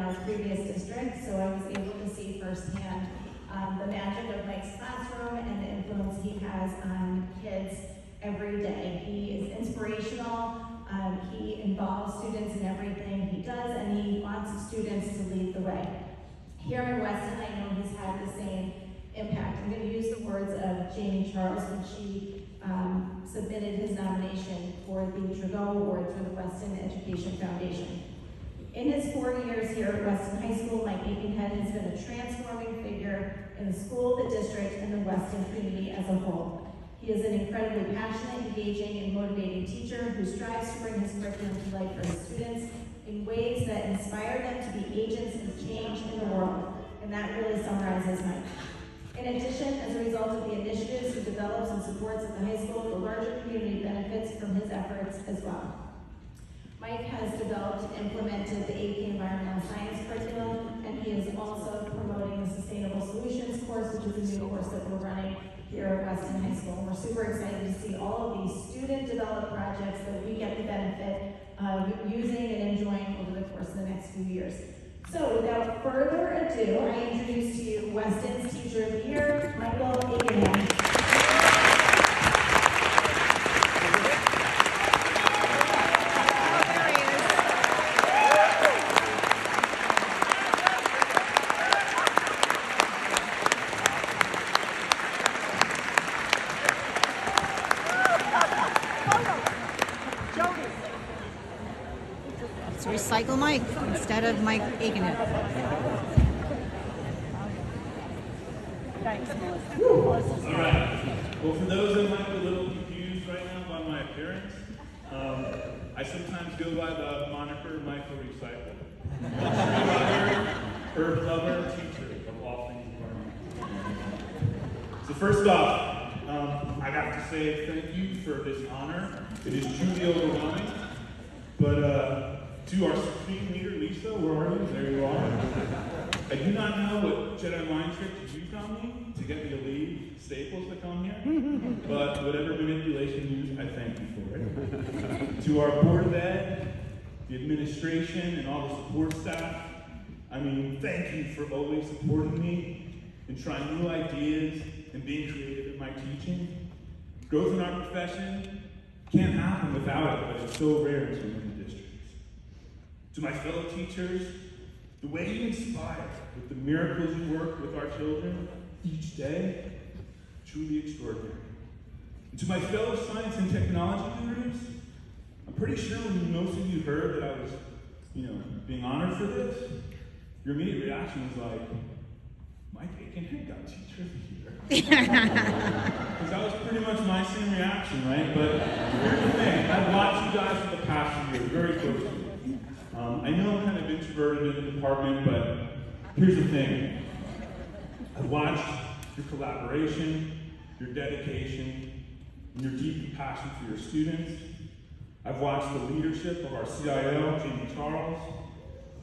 our previous district, so I was able to see firsthand the magic of Mike's classroom and the influence he has on kids every day. He is inspirational, he involves students in everything he does, and he wants students to lead the way. Here in Weston, I know he's had the same impact. I'm going to use the words of Jamie Charles when she submitted his nomination for the Trudeau Award through the Weston Education Foundation. In his 4 years here at Weston High School, Mike Aitkenhead has been a transforming figure in the school, the district, and the Weston community as a whole. He is an incredibly passionate, engaging, and motivating teacher who strives to bring his curriculum to life for his students in ways that inspire them to be agents of change in the world, and that really summarizes Mike. In addition, as a result of the initiatives he develops and supports at the high school, the larger community benefits from his efforts as well. Mike has developed and implemented the AP Environmental Science curriculum, and he is also promoting the Sustainable Solutions course, which is a new course that we're running here at Weston High School. And we're super excited to see all of these student-developed projects that we get the benefit of using and enjoying over the course of the next few years. So without further ado, I introduce to you Weston's Teacher of the Year, Michael Aitkenhead. Recycle Mike instead of Mike Aitkenhead. All right. Well, for those that might be a little confused right now by my appearance, I sometimes go by the moniker Michael Recycle. Earth lover, teacher of all things environmental. So first off, I have to say thank you for this honor. It is truly overwhelming. But to our supreme leader, Lisa, where are you? There you are. I do not know what Jedi mind trick you used on me to get me to leave Staples to come here, but whatever manipulation you used, I thank you for it. To our Board of Ed, the administration, and all the support staff, I mean, thank you for always supporting me and trying new ideas and being creative in my teaching. Growth in our profession can't happen without it, but it's so rare in so many districts. To my fellow teachers, the way you inspire with the miracles you work with our children each day, truly extraordinary. And to my fellow science and technology gurus, I'm pretty sure when most of you heard that I was, being honored for this, your immediate reaction was like, Mike Aitkenhead got Teacher of the Year. Because that was pretty much my same reaction, right? But here's the thing, I've watched you guys for the past year very closely. I know I'm kind of introverted in the department, but here's the thing. I've watched your collaboration, your dedication, and your deep passion for your students. I've watched the leadership of our CIO, Jamie Charles,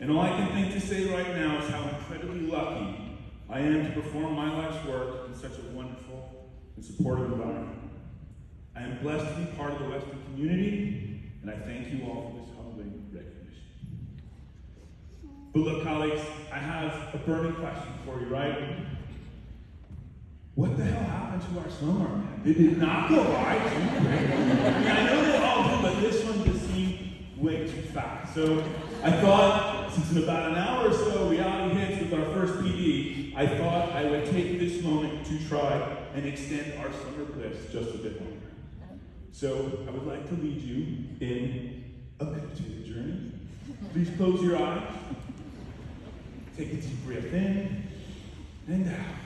and all I can think to say right now is how incredibly lucky I am to perform my life's work in such a wonderful and supportive environment. I am blessed to be part of the Weston community, and I thank you all for this humbling recognition. But look, colleagues, I have a burning question for you, right? What the hell happened to our summer, man? Did it not go by too quick? I know they all do, but this one just seemed way too fast. So I thought, since in about an hour or so reality hits with our first PD, I thought I would take this moment to try and extend our summer bliss just a bit longer. So I would like to lead you in a meditative journey. Please close your eyes. Take a deep breath in and out.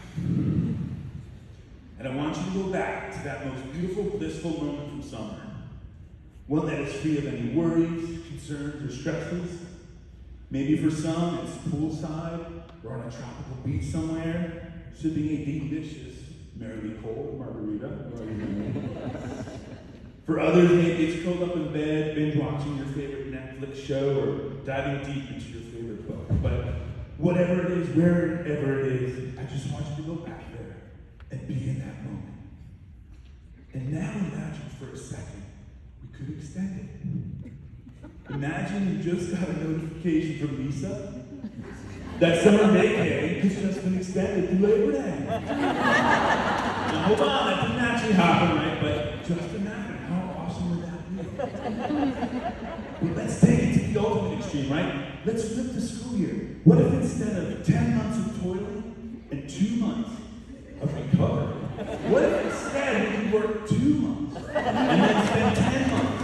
And I want you to go back to that most beautiful, blissful moment from summer. One that is free of any worries, concerns, or stresses. Maybe for some, it's poolside or on a tropical beach somewhere, sipping a delicious, merrily cold margarita. For others, maybe it's curled up in bed, binge watching your favorite Netflix show, or diving deep into your favorite book. But whatever it is, wherever it is, I just want you to go back there and be in that moment. And now imagine for a second, we could extend it. Imagine you just got a notification from Lisa That summer vacay has just been extended through Labor Day. Now hold on, that didn't actually happen, right? But just imagine, how awesome would that be? But let's take it to the ultimate extreme, right? Let's flip the school year. What if instead of 10 months of toiling and 2 months of recovery, what if instead we work 2 months and then spend 10 months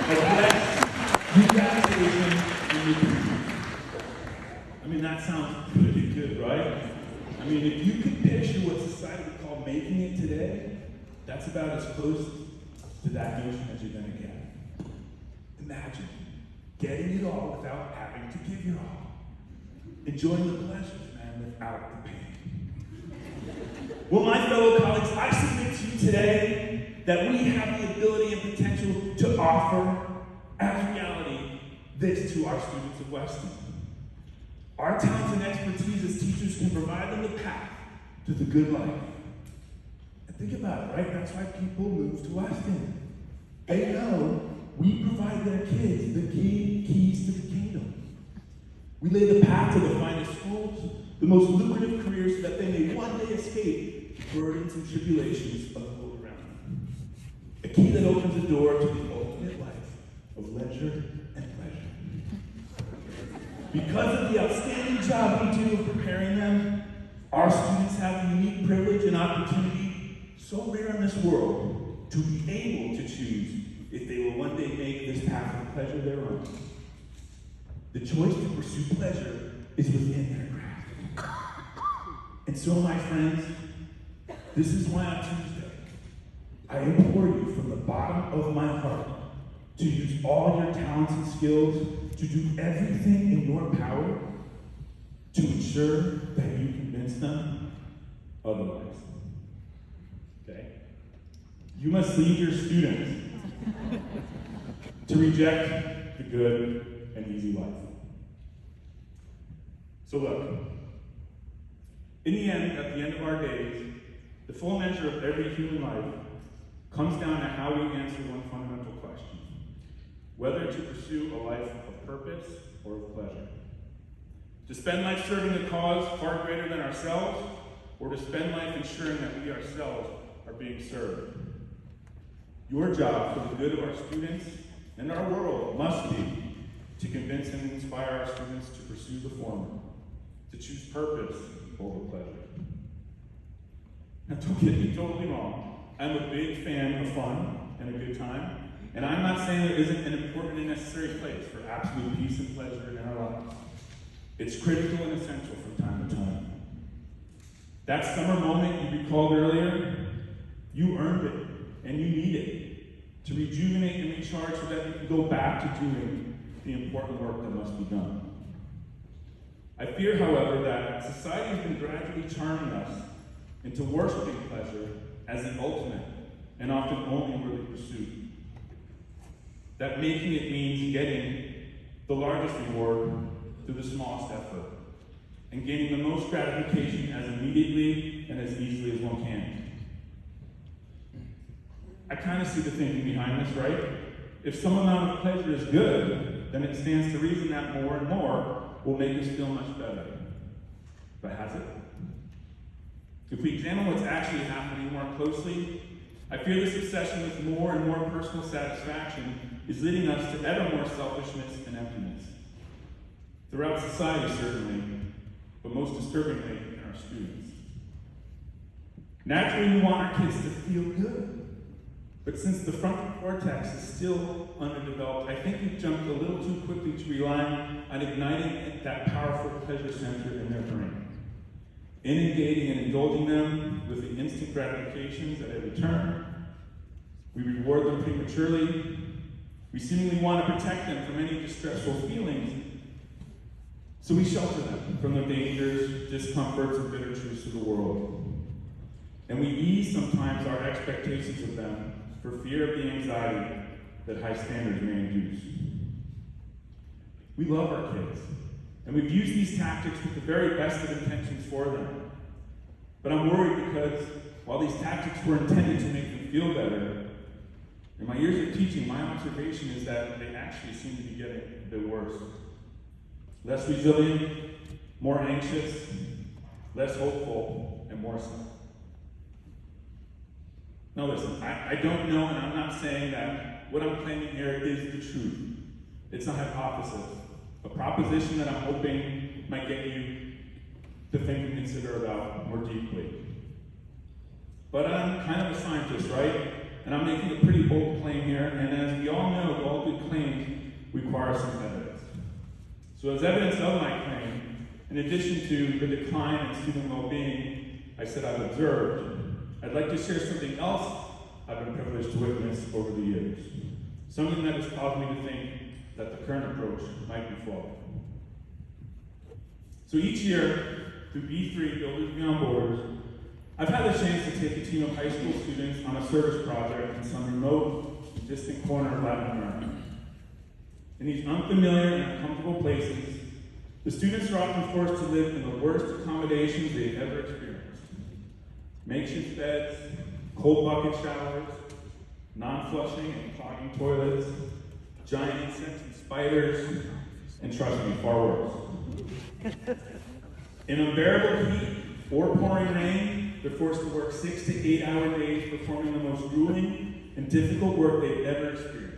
of rest, relaxation, and recovery? I mean, that sounds pretty good, right? I mean, if you could picture what society would call making it today, that's about as close to that notion as you're going to get. Imagine getting it all without having to give your all. Enjoying the pleasures, man, without the pain. Well, my fellow colleagues, I submit to you today that we have the ability and potential to offer, as reality, this to our students of Weston. Our talents and expertise as teachers can provide them the path to the good life. And think about it, right? That's why people move to Weston. They know we provide their kids the keys to the kingdom. We lay the path to the finest schools, the most lucrative careers, so that they may one day escape the burdens and tribulations of the world around them. A key that opens the door to the ultimate life of leisure and pleasure. Because of the outstanding job we do of preparing them, our students have the unique privilege and opportunity, so rare in this world, to be able to choose if they will one day make this path of pleasure their own. The choice to pursue pleasure is within their grasp. And so, my friends, this is why on Tuesday, I implore you from the bottom of my heart to use all your talents and skills to do everything in your power to ensure that you convince them otherwise. Okay? You must lead your students to reject the good and easy life. So look, in the end, at the end of our days, the full measure of every human life comes down to how we answer one fundamental question: whether to pursue a life of purpose or of pleasure. To spend life serving a cause far greater than ourselves, or to spend life ensuring that we ourselves are being served. Your job for the good of our students and our world must be to convince and inspire our students to pursue the former, to choose purpose over pleasure. Now, don't get me totally wrong. I'm a big fan of fun and a good time. And I'm not saying there isn't an important and necessary place for absolute peace and pleasure in our lives. It's critical and essential from time to time. That summer moment you recalled earlier, you earned it, and you need it to rejuvenate and recharge so that you can go back to doing the important work that must be done. I fear, however, that society has been gradually charming us into worshiping pleasure as the ultimate and often only worthy pursuit. That making it means getting the largest reward through the smallest effort, and gaining the most gratification as immediately and as easily as one can. I kind of see the thinking behind this, right? If some amount of pleasure is good, then it stands to reason that more and more will make us feel much better. But has it? If we examine what's actually happening more closely, I fear this obsession with more and more personal satisfaction is leading us to ever more selfishness and emptiness. Throughout society, certainly, but most disturbingly in our students. Naturally, we want our kids to feel good. But since the frontal cortex is still underdeveloped, I think we've jumped a little too quickly to rely on igniting that powerful pleasure center in their brain. Inundating and indulging them with the instant gratifications at every turn. We reward them prematurely. We seemingly want to protect them from any distressful feelings. So we shelter them from the dangers, discomforts, and bitter truths of the world. And we ease sometimes our expectations of them for fear of the anxiety that high standards may induce. We love our kids, and we've used these tactics with the very best of intentions for them. But I'm worried because while these tactics were intended to make them feel better, in my years of teaching, my observation is that they actually seem to be getting a bit worse. less resilient, more anxious, less hopeful, and more so. Now listen, I don't know, and I'm not saying that what I'm claiming here is the truth. It's a hypothesis, a proposition that I'm hoping might get you to think and consider about more deeply. But I'm kind of a scientist, right? And I'm making a pretty bold claim here, and as we all know, all good claims require some evidence. So as evidence of my claim, in addition to the decline in student well-being I said I've observed, I'd like to share something else I've been privileged to witness over the years. Something that has caused me to think that the current approach might be flawed. So each year, through B3, Builders Beyond Borders, I've had the chance to take a team of high school students on a service project in some remote, distant corner of Latin America. In these unfamiliar and uncomfortable places, the students are often forced to live in the worst accommodations they've ever experienced. Makeshift beds, cold bucket showers, non-flushing and clogging toilets, giant insects and spiders, and trust me, far worse. In unbearable heat or pouring rain, they're forced to work 6 to 8 hour days performing the most grueling and difficult work they've ever experienced.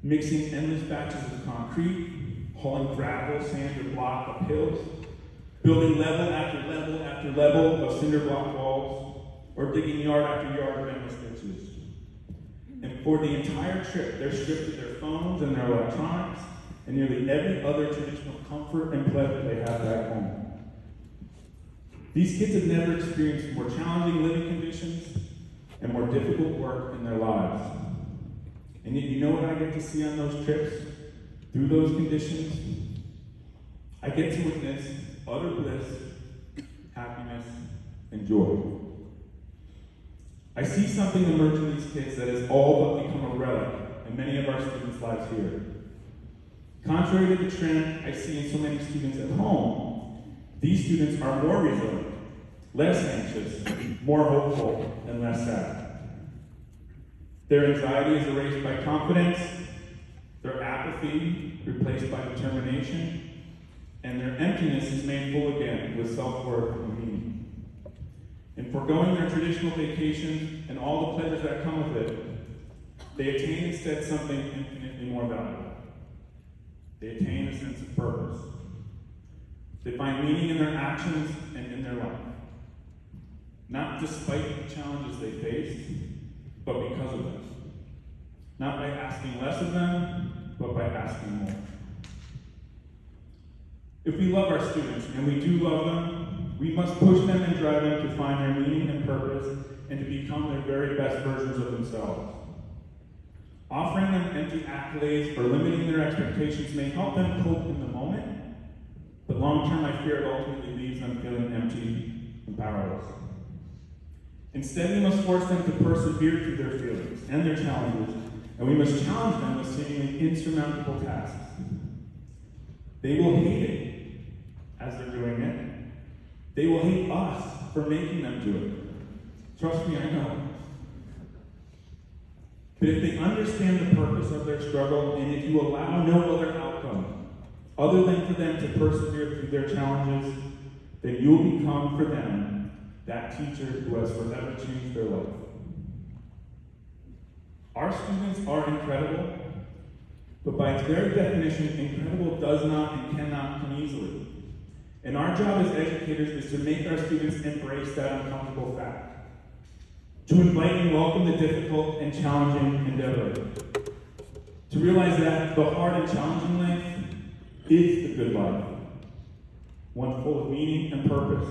Mixing endless batches of concrete, hauling gravel, sand, or block up hills, building level after level after level of cinder block walls, or digging yard after yard of endless ditches. And for the entire trip, they're stripped of their phones and their electronics, and nearly every other traditional comfort and pleasure they have back home. These kids have never experienced more challenging living conditions and more difficult work in their lives. And yet, you know what I get to see on those trips? Through those conditions, I get to witness utter bliss, happiness, and joy. I see something emerge in these kids that has all but become a relic in many of our students' lives here. Contrary to the trend I see in so many students at home, these students are more resilient, less anxious, more hopeful, and less sad. Their anxiety is erased by confidence, their apathy replaced by determination, and their emptiness is made full again with self-worth and meaning. In foregoing their traditional vacations and all the pleasures that come with it, they attain instead something infinitely more valuable. They attain a sense of purpose. They find meaning in their actions and in their life. Not despite the challenges they face, but because of them. Not by asking less of them, but by asking more. If we love our students, and we do love them, we must push them and drive them to find their meaning and purpose and to become their very best versions of themselves. Offering them empty accolades or limiting their expectations may help them cope in the moment, but long term I fear it ultimately leaves them feeling empty and powerless. Instead, we must force them to persevere through their feelings and their challenges, and we must challenge them with seemingly insurmountable tasks. They will hate it as they're doing it. They will hate us for making them do it. Trust me, I know. But if they understand the purpose of their struggle, and if you allow no other outcome other than for them to persevere through their challenges, then you'll become for them that teacher who has forever changed their life. Our students are incredible, but by its very definition, incredible does not and cannot come easily. And our job as educators is to make our students embrace that uncomfortable fact, to invite and welcome the difficult and challenging endeavor, to realize that the hard and challenging life is the good life, one full of meaning and purpose.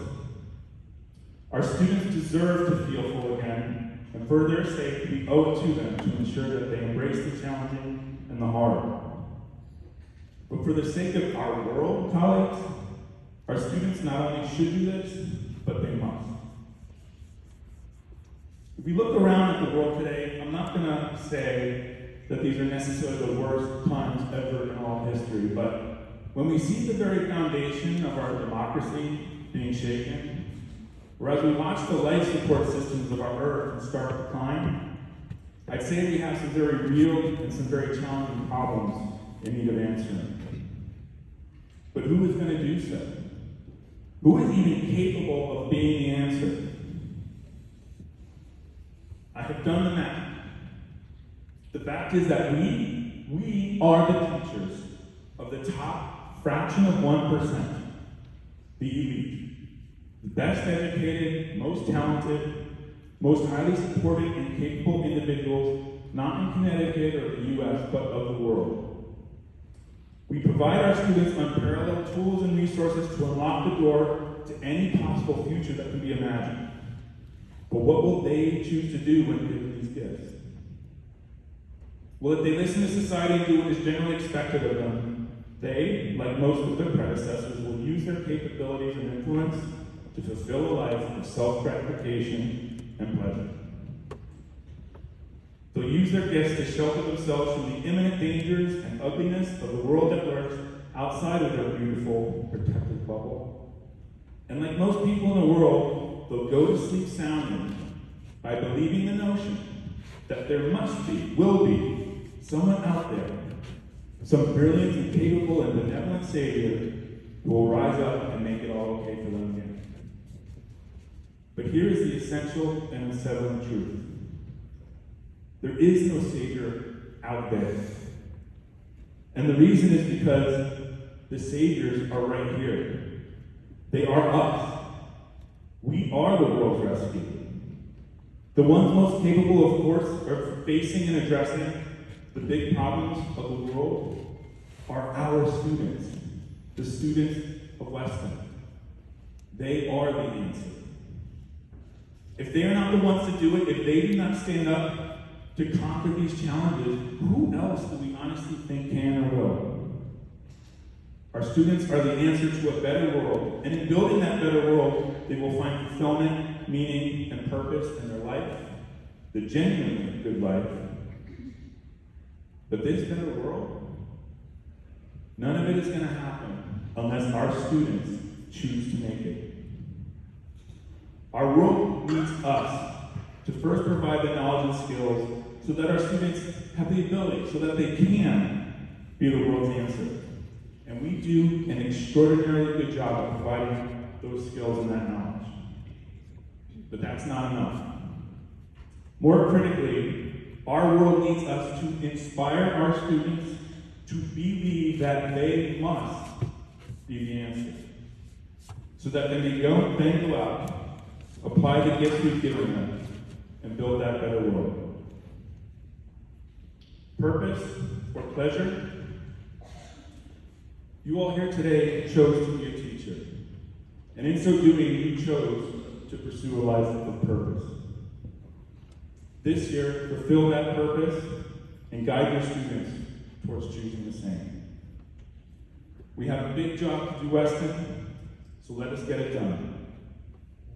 Our students deserve to feel full again, and for their sake, we owe it to them to ensure that they embrace the challenging and the hard. But for the sake of our world, colleagues, our students not only should do this, but they must. If we look around at the world today, I'm not going to say that these are necessarily the worst times ever in all history, but when we see the very foundation of our democracy being shaken, or as we watch the life support systems of our earth in stark decline, I'd say we have some very real and some very challenging problems in need of answering. But who is going to do so? Who is even capable of being the answer? I have done the math. The fact is that we are the teachers of the top fraction of 1%, the elite, the best educated, most talented, most highly supported and capable individuals, not in Connecticut or the US, but of the world. We provide our students unparalleled tools and resources to unlock the door to any possible future that can be imagined. But what will they choose to do when given these gifts? Well, if they listen to society and do what is generally expected of them, they, like most of their predecessors, will use their capabilities and influence to fulfill a life of self-gratification and pleasure. They'll use their gifts to shelter themselves from the imminent dangers and ugliness of the world that lurks outside of their beautiful, protected bubble. And like most people in the world, they'll go to sleep soundly by believing the notion that there must be, will be, someone out there, some brilliant and capable and benevolent Savior who will rise up and make it all okay for them again. But here is the essential and unsettling truth. There is no Savior out there. And the reason is because the Saviors are right here. They are us. We are the world's rescue. The ones most capable, of course, of facing and addressing the big problems of the world are our students, the students of Weston. They are the answer. If they are not the ones to do it, if they do not stand up to conquer these challenges, who else do we honestly think can or will? Our students are the answer to a better world, and in building that better world, they will find fulfillment, meaning, and purpose in their life, the genuinely good life. But this better world, none of it is going to happen unless our students choose to make it. Our world needs us to first provide the knowledge and skills so that our students have the ability, so that they can be the world's answer. And we do an extraordinarily good job of providing those skills and that knowledge. But that's not enough. More critically, our world needs us to inspire our students to believe that they must be the answer. So that when they don't then go out, apply the gifts we've given them, and build that better world. Purpose or pleasure? You all here today chose to be a teacher. And in so doing, you chose to pursue a life of purpose. This year, fulfill that purpose and guide your students towards choosing the same. We have a big job to do, Weston, so let us get it done.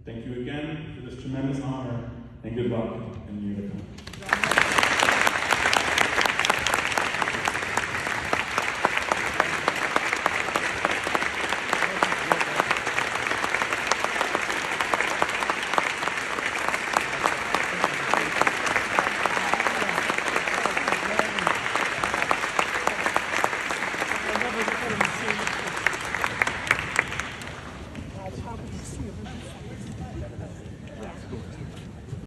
Thank you again for this tremendous honor, and good luck in the year to come.